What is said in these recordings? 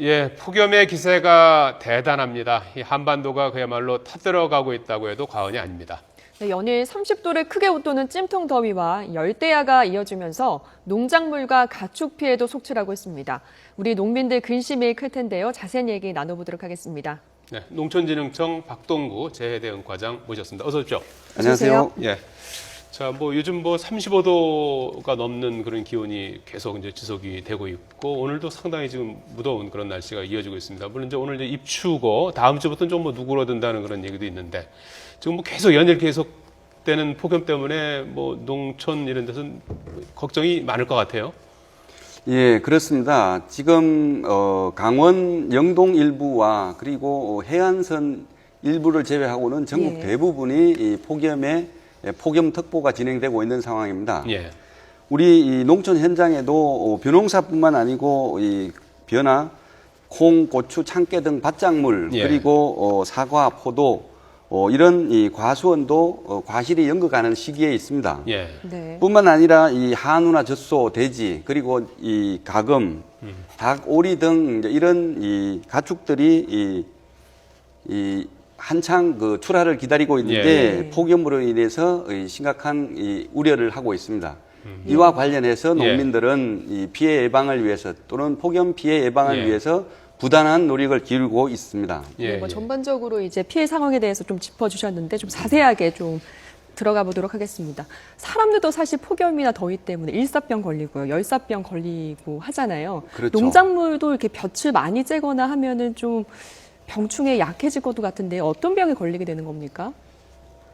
예, 폭염의 기세가 대단합니다. 이 한반도가 그야말로 타들어가고 있다고 해도 과언이 아닙니다. 네, 연일 30도를 크게 웃도는 찜통 더위와 열대야가 이어지면서 농작물과 가축 피해도 속출하고 있습니다. 우리 농민들 근심이 클 텐데요. 자세한 얘기 나눠보도록 하겠습니다. 네, 농촌진흥청 박동구 재해대응과장 모셨습니다. 어서 오십시오. 안녕하세요. 예. 자, 요즘 35도가 넘는 그런 기온이 계속 이제 지속이 되고 있고, 오늘도 상당히 지금 무더운 그런 날씨가 이어지고 있습니다. 물론 이제 오늘 이제 입추고, 다음 주부터는 좀 누그러든다는 그런 얘기도 있는데, 지금 계속 연일 계속되는 폭염 때문에 농촌 이런 데서는 걱정이 많을 것 같아요. 예, 그렇습니다. 지금 강원 영동 일부와 그리고 해안선 일부를 제외하고는 전국 대부분이 이 폭염특보가 진행되고 있는 상황입니다. 예. 우리 이 농촌 현장에도 벼농사뿐만 아니고 이 벼나 콩, 고추, 참깨 등 밭작물 그리고 사과, 포도 이런 이 과수원도 과실이 연극하는 시기에 있습니다. 예. 네. 뿐만 아니라 이 한우나 젖소, 돼지 그리고 이 가금, 닭, 오리 등 이제 이런 이 가축들이 이 한창 그 출하를 기다리고 있는데 폭염으로 인해서 심각한 이 우려를 하고 있습니다. 이와 관련해서 농민들은 이 피해 예방을 위해서 또는 폭염 피해 예방을 위해서 부단한 노력을 기울이고 있습니다. 네, 전반적으로 이제 피해 상황에 대해서 좀 짚어주셨는데 좀 자세하게 좀 들어가 보도록 하겠습니다. 사람들도 사실 폭염이나 더위 때문에 일사병 걸리고요, 열사병 걸리고 하잖아요. 그렇죠. 농작물도 이렇게 볕을 많이 쬐거나 하면은 좀 병충해 약해질 것도 같은데 어떤 병에 걸리게 되는 겁니까?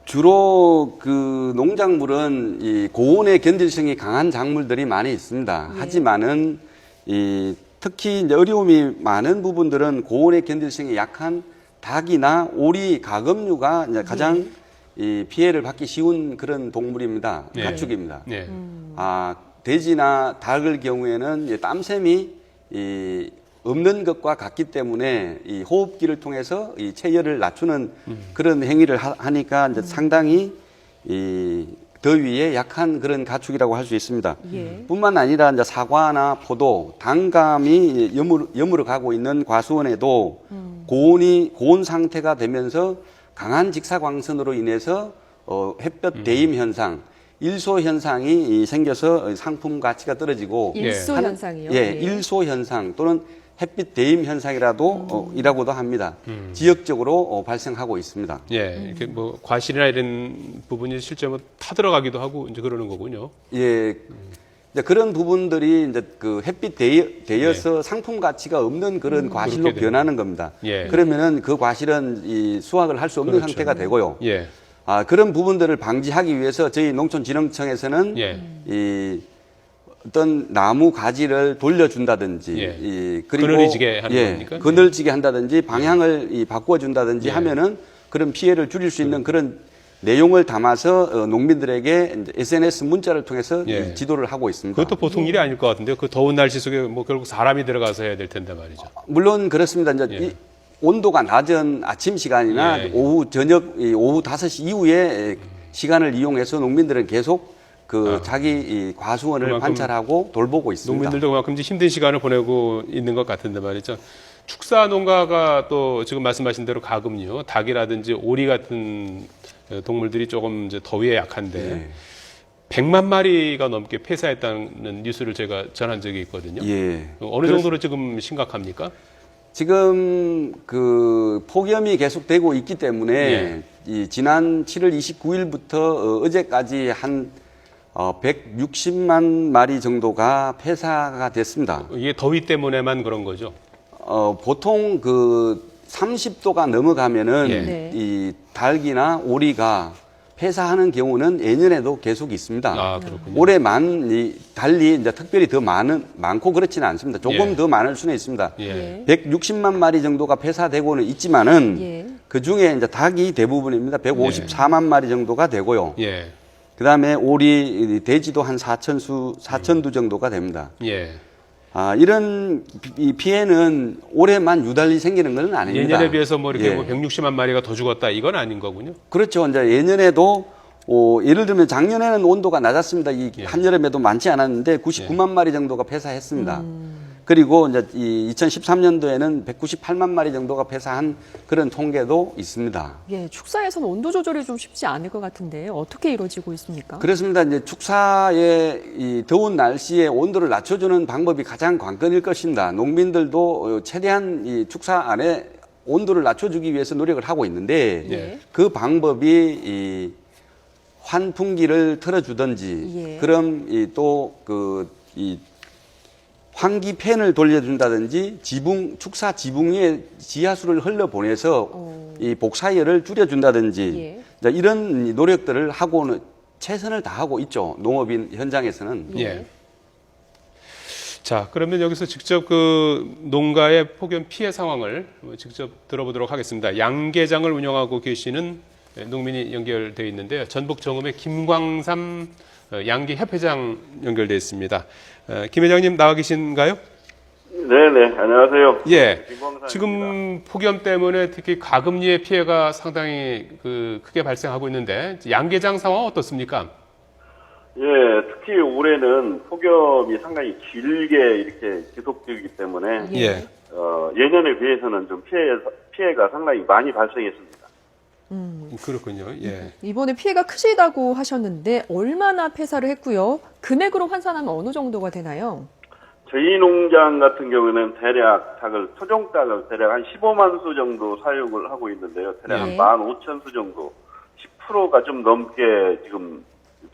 주로 그 농작물은 이 고온에 견딜성이 강한 작물들이 많이 있습니다. 하지만은 이 특히 이제 어려움이 많은 부분들은 고온에 견딜성이 약한 닭이나 오리, 가금류가 이제 가장 이 피해를 받기 쉬운 그런 동물입니다. 가축입니다. 돼지나 닭의 경우에는 이제 땀샘이 없는 것과 같기 때문에 이 호흡기를 통해서 이 체열을 낮추는 그런 행위를 하니까 이제 상당히 이 더위에 약한 그런 가축이라고 할 수 있습니다. 뿐만 아니라 이제 사과나 포도, 단감이 여물어 가고 있는 과수원에도 고온 상태가 되면서 강한 직사광선으로 인해서 햇볕 대임 현상, 일소 현상이 생겨서 상품 가치가 떨어지고 일소 현상이요? 일소 현상 또는 햇빛 대임 현상이라도 이라고도 합니다. 지역적으로 발생하고 있습니다. 예, 이렇게 과실이나 이런 부분이 실제 타들어가기도 하고 이제 그러는 거군요. 예, 이제 그런 부분들이 이제 그 햇빛 대여서 상품 가치가 없는 그런 과실로 변하는 겁니다. 그러면은 그 과실은 이 수확을 할 수 없는 상태가 되고요. 그런 부분들을 방지하기 위해서 저희 농촌진흥청에서는 이 어떤 나무 가지를 돌려준다든지, 그리고 그늘지게 하는 겁니까? 그늘지게 한다든지 방향을 바꿔준다든지 하면은 그런 피해를 줄일 수 있는 그런 내용을 담아서 농민들에게 SNS 문자를 통해서 지도를 하고 있습니다. 그것도 보통 일이 아닐 것 같은데요. 그 더운 날씨 속에 결국 사람이 들어가서 해야 될 텐데 말이죠. 물론 그렇습니다. 이제 이 온도가 낮은 아침 시간이나 오후 5시 이후에 시간을 이용해서 농민들은 계속 자기 이 과수원을 관찰하고 돌보고 있습니다. 농민들도 그만큼 이제 힘든 시간을 보내고 있는 것 같은데 말이죠. 축사 농가가 또 지금 말씀하신 대로 가금류, 닭이라든지 오리 같은 동물들이 조금 이제 더위에 약한데 100만 마리가 넘게 폐사했다는 뉴스를 제가 전한 적이 있거든요. 어느 정도로 지금 심각합니까? 지금 그 폭염이 계속되고 있기 때문에 이 지난 7월 29일부터 어제까지 한 160만 마리 정도가 폐사가 됐습니다. 이게 더위 때문에만 그런 거죠? 보통 그 30도가 넘어가면은 이 닭이나 오리가 폐사하는 경우는 예년에도 계속 있습니다. 그렇군요. 올해만 달리 이제 특별히 더 많고 그렇지는 않습니다. 조금 더 많을 수는 있습니다. 160만 마리 정도가 폐사되고는 있지만은 그 중에 이제 닭이 대부분입니다. 154만 마리 정도가 되고요. 그 다음에 오리, 돼지도 한 4,000두 정도가 됩니다. 이런 이피해는 올해만 유달리 생기는 건 아닙니다. 예년에 비해서 이렇게 160만 마리가 더 죽었다 이건 아닌 거군요. 그렇죠. 이제 예년에도 예를 들면 작년에는 온도가 낮았습니다. 이 한여름에도 많지 않았는데 99만 마리 정도가 폐사했습니다. 그리고 이제 이 2013년도에는 198만 마리 정도가 폐사한 그런 통계도 있습니다. 예, 축사에서는 온도 조절이 좀 쉽지 않을 것 같은데 어떻게 이루어지고 있습니까? 그렇습니다. 이제 축사의 이 더운 날씨에 온도를 낮춰주는 방법이 가장 관건일 것입니다. 농민들도 최대한 이 축사 안에 온도를 낮춰주기 위해서 노력을 하고 있는데 예. 그 방법이 이 환풍기를 틀어주든지 예. 그럼 이 환기 팬을 돌려준다든지 축사 지붕 위에 지하수를 흘려보내서 이 복사열을 줄여준다든지 예. 자, 이런 노력들을 하고는 최선을 다하고 있죠. 농업인 현장에서는. 예. 자, 그러면 여기서 직접 그 농가의 폭염 피해 상황을 직접 들어보도록 하겠습니다. 양계장을 운영하고 계시는 농민이 연결되어 있는데요. 전북 정읍의 김광삼 양계협회장 연결되어 있습니다. 김 회장님 나와 계신가요? 네네, 안녕하세요. 예. 김광삼입니다. 지금 폭염 때문에 특히 가금리의 피해가 상당히 크게 발생하고 있는데 양계장 상황 어떻습니까? 예, 특히 올해는 폭염이 상당히 길게 이렇게 지속되기 때문에 예. 예년에 비해서는 좀 피해가 상당히 많이 발생했습니다. 그렇군요. 예. 이번에 피해가 크시다고 하셨는데 얼마나 폐사를 했고요? 금액으로 환산하면 어느 정도가 되나요? 저희 농장 같은 경우는 대략 토종 닭을 대략 한 15만 수 정도 사육을 하고 있는데요. 대략 예. 한 15,000수 정도, 10%가 좀 넘게 지금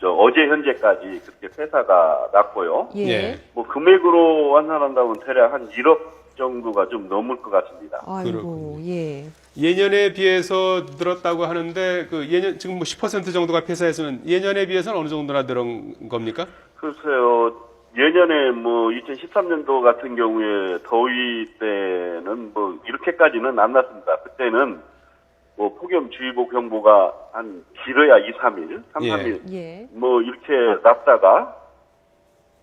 어제 현재까지 그렇게 폐사가 났고요. 예. 예. 뭐 금액으로 환산한다면 대략 한 1억 정도가 좀 넘을 것 같습니다. 아이고, 그렇군요. 예. 예년에 비해서 늘었다고 하는데 예년 지금 뭐 10% 정도가 폐사했으면 예년에 비해서는 어느 정도나 늘은 겁니까? 글쎄요, 예년에 뭐 2013년도 같은 경우에 더위 때는 뭐 이렇게까지는 안 났습니다. 그때는 뭐 폭염주의보 경보가 한 길어야 2, 3일, 3, 예. 3일 예. 뭐 이렇게 났다가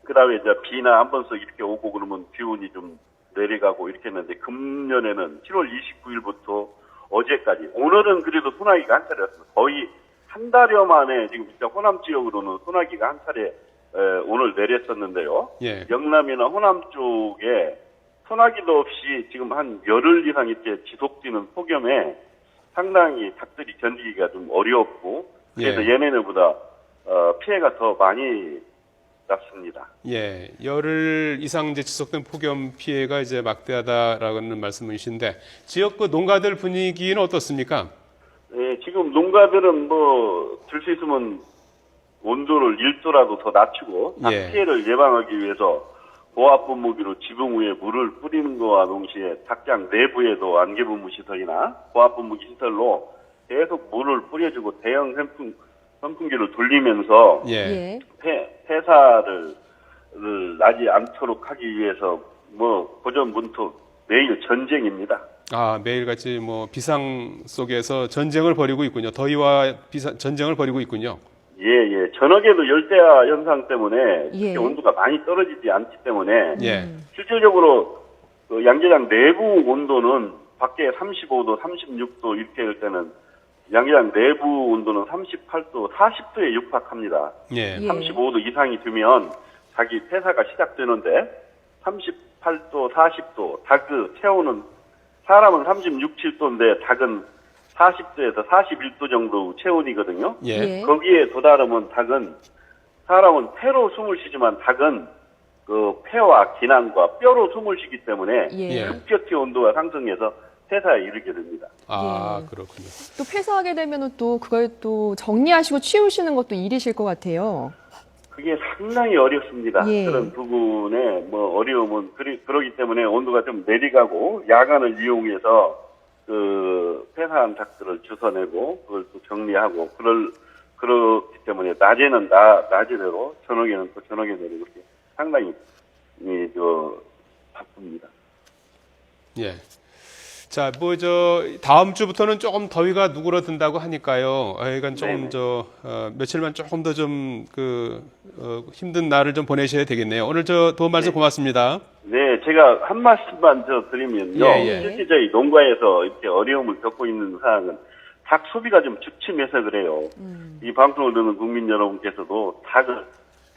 그다음에 이제 비나 한 번씩 이렇게 오고 그러면 기온이 좀 내려가고 이렇게 했는데 금년에는 7월 29일부터 어제까지 오늘은 그래도 소나기가 한 차례였습니다. 거의 한 달여 만에 지금 진짜 호남 지역으로는 소나기가 한 차례 오늘 내렸었는데요. 예. 영남이나 호남 쪽에 소나기도 없이 지금 한 열흘 이상 이렇게 지속되는 폭염에 상당히 닭들이 견디기가 좀 어렵고 그래서 예. 예년보다 피해가 더 많이 났습니다. 예. 열흘 이상 이제 지속된 폭염 피해가 이제 막대하다라는 말씀이신데 지역 그 농가들 분위기는 어떻습니까? 예, 지금 농가들은 뭐 들 수 있으면 온도를 1도라도 더 낮추고 닭 예. 피해를 예방하기 위해서 고압 분무기로 지붕 위에 물을 뿌리는 거와 동시에 닭장 내부에도 안개분무 시설이나 고압 분무기 시설로 계속 물을 뿌려주고 대형 선풍기를 돌리면서 예. 예. 폐사를 나지 않도록 하기 위해서 뭐 고전문토 매일 전쟁입니다. 아, 매일같이 뭐 비상 속에서 전쟁을 벌이고 있군요. 더위와 전쟁을 벌이고 있군요. 예. 저녁에도 열대야 현상 때문에 예. 그렇게 온도가 많이 떨어지지 않기 때문에 예. 실질적으로 그 양계장 내부 온도는 밖에 35도, 36도 이렇게 될 때는 양계장 내부 온도는 38도, 40도에 육박합니다. 예. 예. 35도 이상이 되면 닭이 폐사가 시작되는데 38도, 40도 닭의 체온은 사람은 36, 7도인데 닭은 40도에서 41도 정도 체온이거든요. 예. 예. 거기에 도달하면 사람은 폐로 숨을 쉬지만 닭은 그 폐와 기낭과 뼈로 숨을 쉬기 때문에 예. 급격히 온도가 상승해서 폐사에 이르게 됩니다. 아, 예. 그렇군요. 또 폐사하게 되면은 또 그걸 또 정리하시고 치우시는 것도 일이실 것 같아요. 그게 상당히 어렵습니다. 예. 그런 부분에 뭐 어려움은 그러기 때문에 온도가 좀 내려가고 야간을 이용해서 그 폐사한 닭들을 주워내고 그걸 또 정리하고 그렇기 때문에 낮에는 낮에대로 저녁에는 또 저녁에대로 이렇게 상당히 바쁩니다. 예. 자, 뭐 다음 주부터는 조금 더위가 누그러든다고 하니까요. 하여간 조금 네네. 며칠만 조금 더 좀 힘든 날을 좀 보내셔야 되겠네요. 오늘 도움 말씀 고맙습니다. 네, 제가 한 말씀만 드리면요. 예. 실제 저희 농가에서 이렇게 어려움을 겪고 있는 사항은 닭 소비가 좀 주춤해서 그래요. 이 방송을 듣는 국민 여러분께서도 닭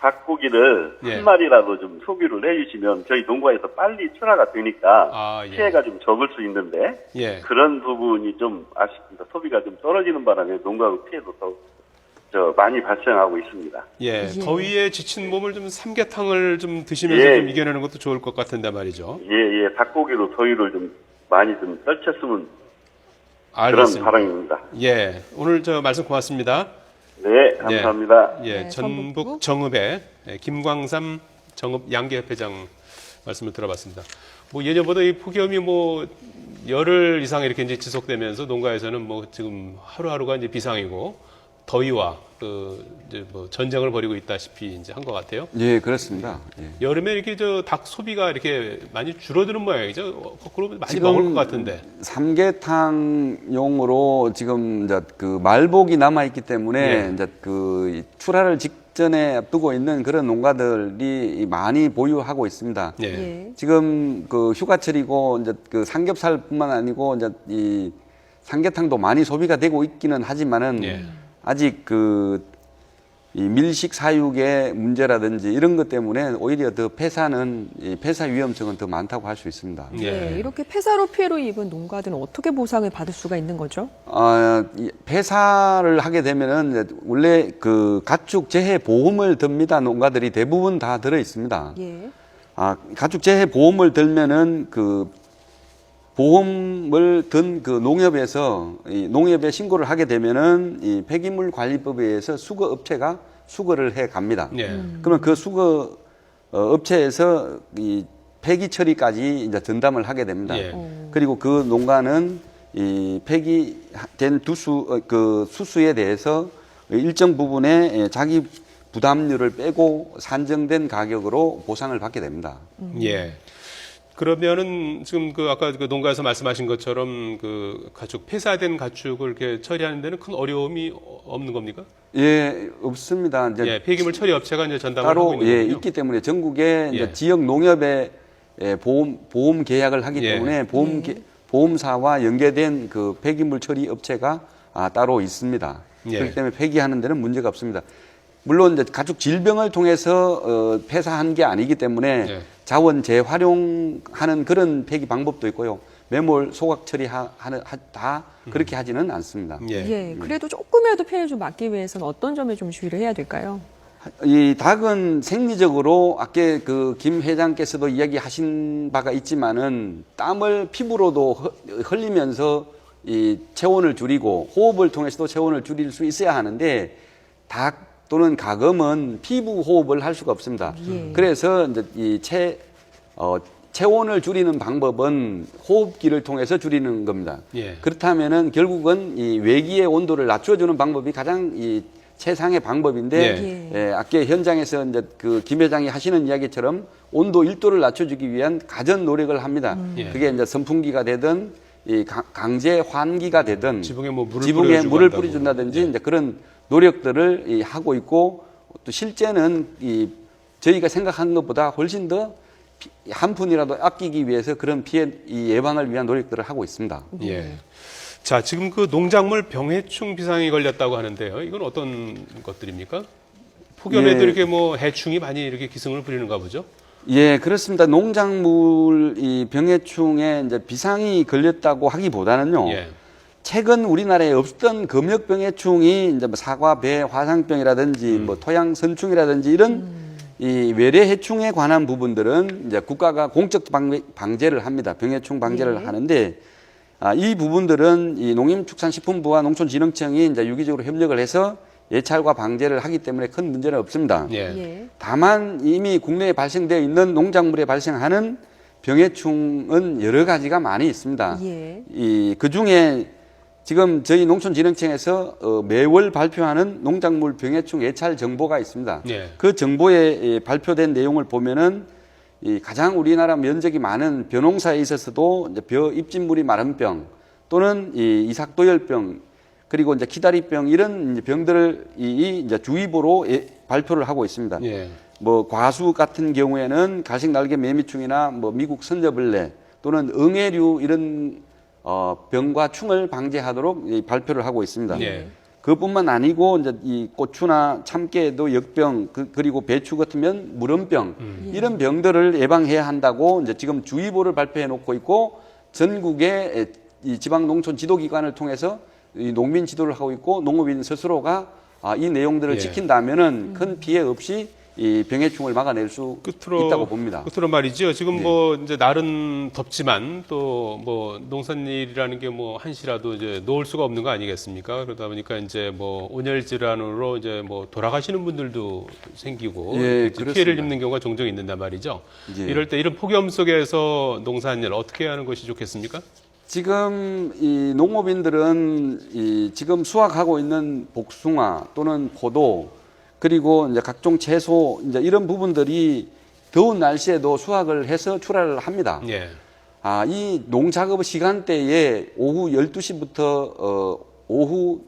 닭고기를 예. 한 마리라도 좀 소비를 해주시면 저희 농가에서 빨리 출하가 되니까 아, 예. 피해가 좀 적을 수 있는데 예. 그런 부분이 좀 아쉽습니다. 소비가 좀 떨어지는 바람에 농가 피해도 더 많이 발생하고 있습니다. 예. 예. 더위에 지친 몸을 좀 삼계탕을 좀 드시면서 예. 좀 이겨내는 것도 좋을 것 같은데 말이죠. 예, 닭고기로 더위를 좀 많이 좀 떨쳤으면 그런 알겠습니다. 바람입니다. 예. 오늘 저 말씀 고맙습니다. 네, 감사합니다. 예. 네, 전북 정읍의 김광삼 정읍 양계협회장 말씀을 들어봤습니다. 뭐 예년보다 이 폭염이 뭐 열흘 이상 이렇게 이제 지속되면서 농가에서는 뭐 지금 하루하루가 이제 비상이고 더위와 그 이제 뭐 전쟁을 벌이고 있다시피 이제 한 것 같아요. 예, 그렇습니다. 예. 여름에 이렇게 저 닭 소비가 이렇게 많이 줄어드는 모양이죠. 거꾸로 많이 지금 먹을 것 같은데. 삼계탕용으로 지금 이제 그 말복이 남아 있기 때문에 예. 이제 그 출하를 직전에 앞두고 있는 그런 농가들이 많이 보유하고 있습니다. 예. 예. 지금 그 휴가철이고 이제 그 삼겹살뿐만 아니고 이제 이 삼계탕도 많이 소비가 되고 있기는 하지만은 예. 아직 이 밀식 사육의 문제라든지 이런 것 때문에 오히려 더 이 폐사 위험성은 더 많다고 할 수 있습니다. 예. 네, 이렇게 폐사로 피해를 입은 농가들은 어떻게 보상을 받을 수가 있는 거죠? 이 폐사를 하게 되면은 이제 원래 그 가축 재해 보험을 듭니다. 농가들이 대부분 다 들어 있습니다. 예. 가축 재해 보험을 들면은 그 보험을 든 그 농협에서 이 농협에 신고를 하게 되면은 이 폐기물 관리법에 의해서 수거 업체가 수거를 해 갑니다. 예. 그러면 그 수거 업체에서 이 폐기 처리까지 이제 전담을 하게 됩니다. 예. 그리고 그 농가는 이 폐기된 그 수수에 대해서 일정 부분의 자기 부담률을 빼고 산정된 가격으로 보상을 받게 됩니다. 예. 그러면은 지금 그 아까 그 농가에서 말씀하신 것처럼 그 가축 폐사된 가축을 이렇게 처리하는 데는 큰 어려움이 없는 겁니까? 예, 없습니다. 이제 예, 폐기물 처리 업체가 이제 전담을 하고 따로 있는 거군요. 있기 때문에 전국에 예. 이제 지역 농협에 보험 계약을 하기 예. 때문에 보험사와 연계된 그 폐기물 처리 업체가 따로 있습니다. 예. 그렇기 때문에 폐기하는 데는 문제가 없습니다. 물론 이제 가축 질병을 통해서 폐사한 게 아니기 때문에 예. 자원 재활용하는 그런 폐기 방법도 있고요. 매몰 소각 처리 다 그렇게 하지는 않습니다. 예. 예. 그래도 조금이라도 피해를 좀 막기 위해서는 어떤 점에 좀 주의를 해야 될까요? 이 닭은 생리적으로 아까 그 김 회장께서도 이야기하신 바가 있지만은 땀을 피부로도 흘리면서 이 체온을 줄이고 호흡을 통해서도 체온을 줄일 수 있어야 하는데 닭 또는 가금은 피부 호흡을 할 수가 없습니다. 예. 그래서 이제 이 체온을 줄이는 방법은 호흡기를 통해서 줄이는 겁니다. 예. 그렇다면은 결국은 이 외기의 온도를 낮춰주는 방법이 가장 이 최상의 방법인데 예. 아까 현장에서 이제 그 김 회장이 하시는 이야기처럼 온도 1도를 낮춰주기 위한 가전 노력을 합니다. 예. 그게 이제 선풍기가 되든 이 강제 환기가 되든 지붕에 뭐 물을 지붕에 뿌려주고 물을 한다고. 뿌려준다든지 예. 이제 그런 노력들을 하고 있고 또 실제는 저희가 생각한 것보다 훨씬 더 한 푼이라도 아끼기 위해서 그런 피해 예방을 위한 노력들을 하고 있습니다. 예. 자, 지금 그 농작물 병해충 비상이 걸렸다고 하는데요. 이건 어떤 것들입니까? 폭염에도 예. 이렇게 뭐 해충이 많이 이렇게 기승을 부리는가 보죠? 예, 그렇습니다. 농작물 이 병해충에 이제 비상이 걸렸다고 하기보다는요. 예. 최근 우리나라에 없던 검역병해충이 이제 뭐 사과, 배, 화상병이라든지 뭐 토양 선충이라든지 이런 이 외래 해충에 관한 부분들은 이제 국가가 공적 방제를 합니다. 병해충 방제를 네. 하는데 이 부분들은 이 농림축산식품부와 농촌진흥청이 이제 유기적으로 협력을 해서 예찰과 방제를 하기 때문에 큰 문제는 없습니다. 예. 예. 다만 이미 국내에 발생되어 있는 농작물에 발생하는 병해충은 여러 가지가 많이 있습니다. 예. 그 중에 지금 저희 농촌진흥청에서 매월 발표하는 농작물 병해충 예찰 정보가 있습니다. 예. 그 정보에 발표된 내용을 보면은 가장 우리나라 면적이 많은 벼농사에 있어서도 이제 벼 입진물이 마른 병 또는 이삭도열병 그리고 이제 키다리병 이런 병들을 이제 주의보로 발표를 하고 있습니다. 예. 뭐 과수 같은 경우에는 갈색날개 매미충이나 뭐 미국 선저벌레 또는 응애류 이런 병과 충을 방지하도록 발표를 하고 있습니다. 예. 그뿐만 아니고 이제 이 고추나 참깨에도 역병 그리고 배추 같으면 물원병 이런 병들을 예방해야 한다고 이제 지금 주의보를 발표해 놓고 있고 전국의 이 지방 농촌 지도기관을 통해서 이 농민 지도를 하고 있고 농업인 스스로가 이 내용들을 예. 지킨다면은 큰 피해 없이 이 병해충을 막아낼 수 있다고 봅니다. 끝으로 말이죠. 지금 네. 뭐 이제 날은 덥지만 또 뭐 농산일이라는 게 뭐 한시라도 이제 놓을 수가 없는 거 아니겠습니까? 그러다 보니까 이제 뭐 온열 질환으로 이제 뭐 돌아가시는 분들도 생기고 예, 이제 피해를 그렇습니다. 입는 경우가 종종 있는단 말이죠. 예. 이럴 때 이런 폭염 속에서 농산일 어떻게 하는 것이 좋겠습니까? 지금 이 농업인들은 지금 수확하고 있는 복숭아 또는 포도 그리고 이제 각종 채소 이제 이런 부분들이 더운 날씨에도 수확을 해서 출하를 합니다. 예. 이 농작업 시간대에 오후 12시부터 오후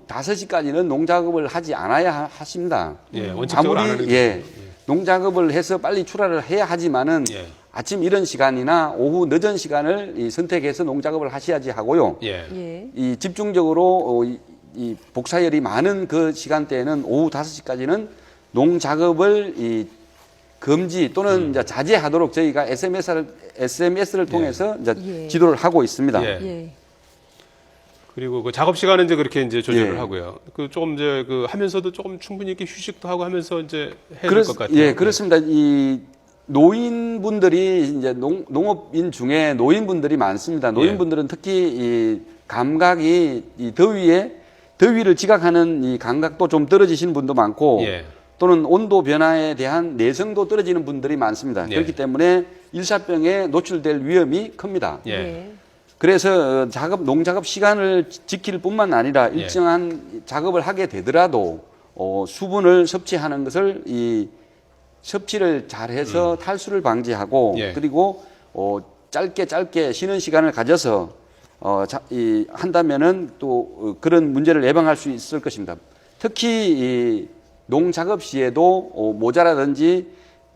5시까지는 농작업을 하지 않아야 하십니다. 예, 원칙적으로 안 하는 아무리 게 농작업을 해서 빨리 출하를 해야 하지만은 예. 아침 이런 시간이나 오후 늦은 시간을 선택해서 농작업을 하셔야지 하고요. 예. 예. 이 집중적으로 이 복사열이 많은 그 시간대에는 오후 5시까지는 농작업을 금지 또는 이제 자제하도록 저희가 SMS를 통해서 이제 예. 지도를 하고 있습니다. 예. 예. 그리고 그 작업 시간은 이제 그렇게 이제 조절을 예. 하고요. 그 조금 이제 그 하면서도 조금 충분히 이렇게 휴식도 하고 하면서 이제 해야 될 것 같아요. 예, 그렇습니다. 이 노인분들이 이제 농업인 중에 노인분들이 많습니다. 노인분들은 특히 이 감각이 이 더위를 지각하는 이 감각도 좀 떨어지시는 분도 많고 예. 또는 온도 변화에 대한 내성도 떨어지는 분들이 많습니다. 예. 그렇기 때문에 일사병에 노출될 위험이 큽니다. 예. 그래서 농작업 시간을 지킬 뿐만 아니라 예. 일정한 작업을 하게 되더라도 수분을 섭취하는 것을 섭취를 잘해서 탈수를 방지하고 예. 그리고 짧게 쉬는 시간을 가져서 한다면은 또 그런 문제를 예방할 수 있을 것입니다. 특히 이 농작업 시에도 모자라든지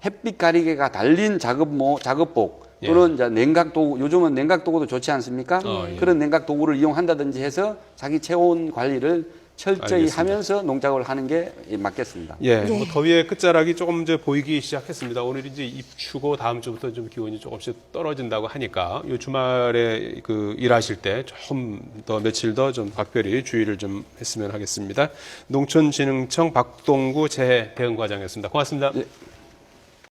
햇빛 가리개가 달린 작업복 또는 이제 냉각도구, 요즘은 냉각도구도 좋지 않습니까? 예. 그런 냉각도구를 이용한다든지 해서 자기 체온 관리를 철저히 알겠습니다. 하면서 농작업을 하는 게 맞겠습니다. 예, 뭐 더위의 끝자락이 조금 이제 보이기 시작했습니다. 오늘 이제 입추고 다음 주부터 좀 기온이 조금씩 떨어진다고 하니까 이 주말에 그 일하실 때 좀 더 며칠 더 좀 각별히 주의를 좀 했으면 하겠습니다. 농촌진흥청 박동구 재해 대응과장이었습니다. 고맙습니다. 예.